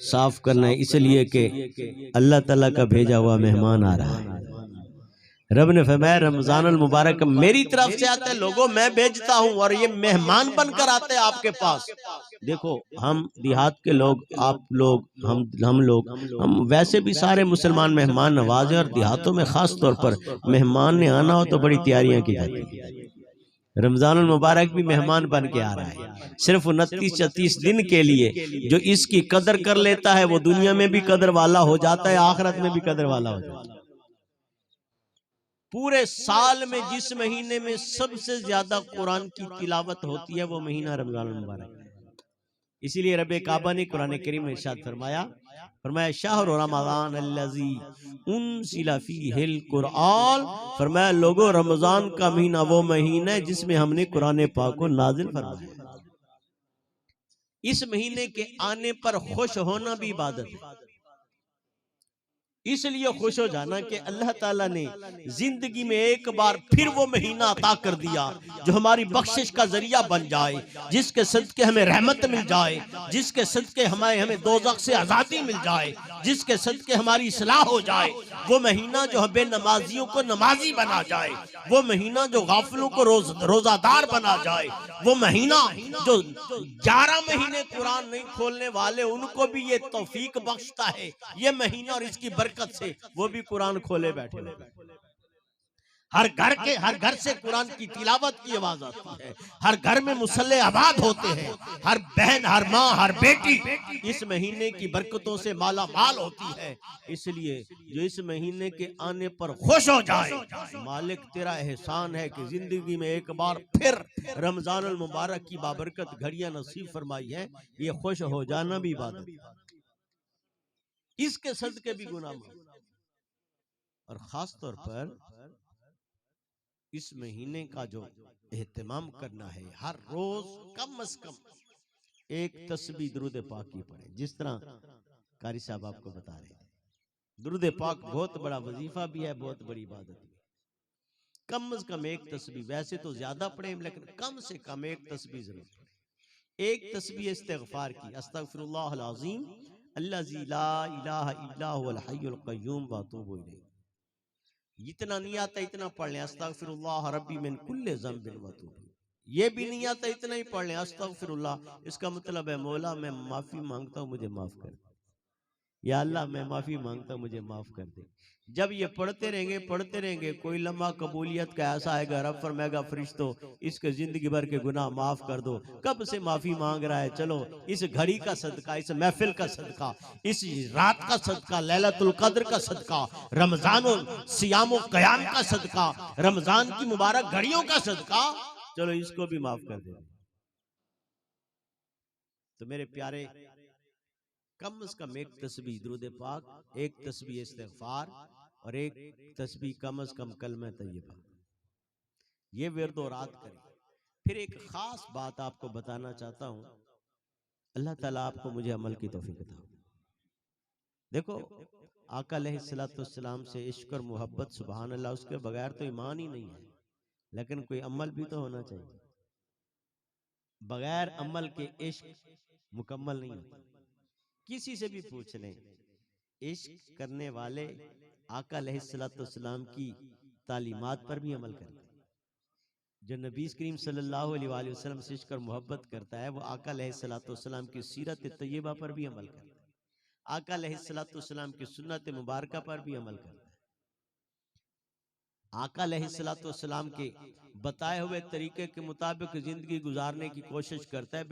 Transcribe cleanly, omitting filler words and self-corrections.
साफ करना है, इसलिए कि अल्लाह ताला का भेजा हुआ मेहमान आ रहा है। रब ने फरमाया रमजानुल मुबारक मेरी तरफ से आते लोगों मैं भेजता हूं और ये मेहमान बनकर आते हैं आपके पास। देखो हम देहात के लोग, आप लोग, हम वैसे भी सारे मुसलमान मेहमान नवाज हैं और देहातों में खास तौर पर मेहमान ने आना हो तो बड़ी तैयारियां की जाती है। रमजानुल मुबारक भी मेहमान बन के आ रहा है, सिर्फ 29-36 दिन के लिए। जो इसकी कदर कर लेता है वो दुनिया में भी कदर वाला हो जाता है, आखिरत में भी कदर वाला हो जाता है। पूरे साल में जिस महीने में सबसे ज्यादा कुरान की तिलावत होती है वो महीना रमजान मुबारक है। इसीलिए रब्बे काबा ने कुरान करीम में इरशाद फरमाया शहर रमजान अल्लज़ी उनज़िला फ़ीहिल कुरान, फरमाया लोगों रमजान का महीना वो महीना है जिसमें हमने कुरान पाक को नाजिल फरमाया। इस महीने के आने पर खुश होना भी इबादत है। इसलिए खुश हो जाना कि अल्लाह ताला ने जिंदगी में एक बार फिर वो महीना अता कर दिया जो हमारी बख्शिश का जरिया बन जाए, जिसके सदके हमें रहमत मिल जाए, जिसके सदके हमें दोज़ख से आजादी मिल जाए, जिसके सदके हमारी इस्लाह हो जाए। वो महीना जो बेनमाजियों को नमाजी बना जाए, वो महीना जो गाफिलों को रोजादार बना जाए, वो महीना जो 11 महीने कुरान नहीं खोलने वाले उनको भी ये तौफीक बख्शता है ये महीना, और इसकी बरकत से वो भी कुरान खोले बैठे। हर घर से कुरान की तिलावत की आवाज आती है, हर घर में मुसल्ले आबाद होते हैं, हर बहन, हर माँ, हर बेटी इस महीने की बरकतों से माला माल होती है। इसलिए जो इस महीने के आने पर खुश हो जाए, मालिक तेरा एहसान है कि जिंदगी में एक बार फिर रमजानुल मुबारक की बाबरकत घड़ियां नसीब फरमाई है। ये खुश हो जाना भी इबादत, इसके सदके भी गुनाह माफ। और खास तौर पर इस महीने का जो एहतमाम करना है, हर रोज कम से कम एक तस्बीह दुरूद पाक की पढ़े। जिस तरह कारी साहब आपको बता रहे थे, दुरूद पाक बहुत बड़ा वजीफा भी है, बहुत बड़ी इबादत भी है। कम से कम एक तस्बीह, वैसे तो ज्यादा पढ़े लेकिन कम से कम एक तस्बीह जरूर पढ़े। एक तस्बीह इस्तिगफार की, अस्तगफिरुल्लाहल अज़ीम अल्लज़ी ला इलाहा इल्ला हुवल हय्युल क़य्यूम व अतूबु इलैह। इतना नहीं आता इतना पढ़ लें, अस्तगफिरुल्लाह रब्बी मिन कुल्लि ज़ंबिन व अतूबु। ये भी नहीं आता इतना ही पढ़ लें, अस्तगफिरुल्लाह। इसका मतलब है मौला मैं माफी मांगता हूँ मुझे माफ कर दे, या अल्लाह मैं माफी मांगता हूँ मुझे माफ कर दे। जब ये पढ़ते रहेंगे कोई लम्हा कबूलियत का ऐसा आएगा, रब फरमाएगा फरिश्तों इसके जिंदगी भर के गुनाह माफ कर दो। कब से माफी मांग रहा है, चलो इस घड़ी का सदका, इस महफिल का सदका, इस रात का सदका, लैलतुल कद्र का सदका, रमजान सियाम कयाम का सदका, रमजान की मुबारक घड़ियों का सदका, चलो इसको भी माफ कर दे। तो मेरे प्यारे कम से कम एक तस्बीह दुरूद पाक, एक तस्बीह इस्तिगफार और एक तस्बीह कम से कम कलमा तैयबा, ये विर्द और रात करें। फिर एक खास बात आपको बताना चाहता हूं, अल्लाह ताला आपको मुझे अमल की तौफीक अता। देखो आका अलैहिस्सलाम से इश्क और मोहब्बत, सुभान अल्लाह, उसके बगैर तो ईमान ही नहीं है। लेकिन कोई अमल भी तो होना चाहिए, बगैर अमल के इश्क मुकम्मल नहीं होता। किसी से भी पूछ लें, इश्क करने वाले आका अलैहिस्सलाम की तालीमात पर भी अमल करते हैं। जो नबी करीम सल्लल्लाहु अलैहि वसल्लम से इश्क और मोहब्बत करता है वो आका अलैहिस्सलाम की सीरत तैयबा पर भी अमल करता है, आका अलैहिस्सलाम की सुन्नत मुबारका पर भी अमल करता है, आका अलैहिस्सलाम के बताए हुए तरीके के मुताबिक जिंदगी गुजारने की कोशिश करता है।